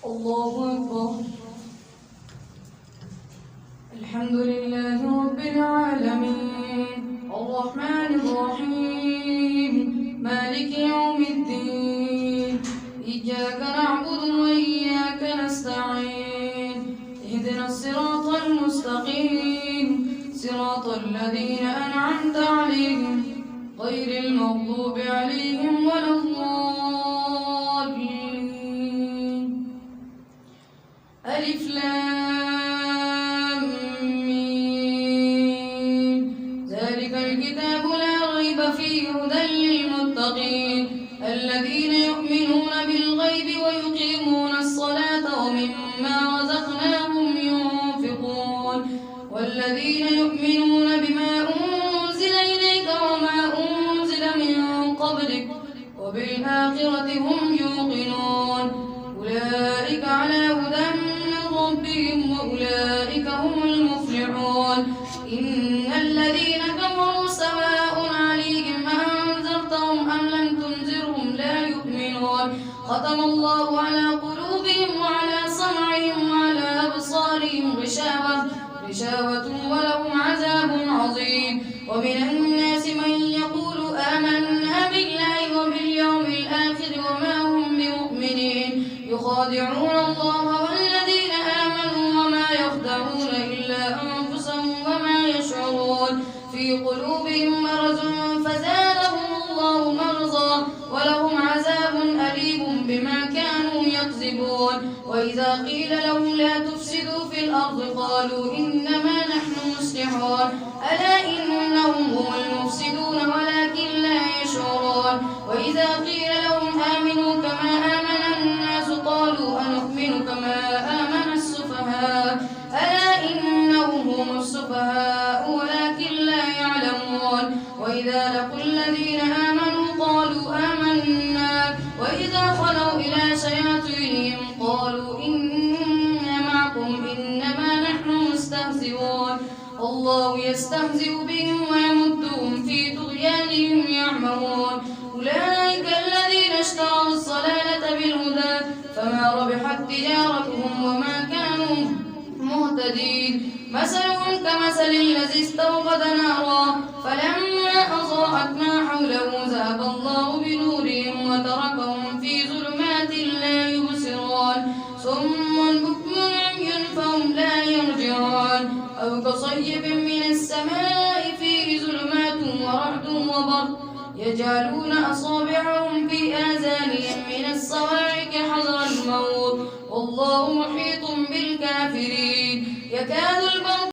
الله أكبر. الحمد لله رب العالمين الرحمن الرحيم مالك يوم الدين إياك نعبد وإياك نستعين اهدنا الصراط المستقيم صراط الذين أنعمت عليهم غير المغضوب عليهم ولا الضالين. ألف لام ميم ذلك الكتاب لا ريب فيه هدى للمتقين الذين يؤمنون بالغيب ويقيمون الصلاة ومما رزقناهم ينفقون والذين يؤمنون بما أنزل إليك وما أنزل من قبلك وبالآخرة هم يوقنون أولئك على هدى من ربهم وأولئك هم المفلحون. إن الذين كفروا سواء عليهم أنذرتهم أم لم تنذرهم لا يؤمنون ختم الله على قلوبهم وعلى سمعهم وعلى أبصارهم غشاوة ولهم عذاب عظيم. ومن الناس من يقول آمنا بالله وباليوم الآخر وما هم بمؤمنين يخادعون الله والذين آمنوا وما يخدعون إلا أنفسهم وما يشعرون في قلوبهم مرض فزادهم الله مرضا ولهم عذاب أليم بما كانوا يكذبون. وإذا قيل لهم لا تفسدوا في الأرض قالوا إنما نحن مصلحون ألا إنهم هم المفسدون ولكن لا يشعرون. وإذا قيل لهم آمنوا كما آمن الناس قالوا أنؤمن كما آمن السفهاء ألا إنهم هم السفهاء ولكن لا يعلمون. وإذا لقوا الذين آمنوا قالوا آمنا وإذا خلوا إلى شياطينهم قالوا إنا معكم إنما نحن مستهزئون الله يستهزئ بهم ويمدهم في طغيانهم يعمهون. أولئك الذين اشتروا الضلالة بالهدى فما ربحت تجارتهم وما كانوا مهتدين. مثلهم كمثل الذي استوقد نارا فلما أضاءت ما حوله ذهب الله بنورهم وتركهم في ظلمات لا يبصرون صم بكم عمي فهم لا يرجعون أو كصيب من السماء فيه ظلمات ورعد وبرق يجعلون أصابعهم في آذانهم من الصواعق حذر الموت والله محيط بالكافرين يكاد البرق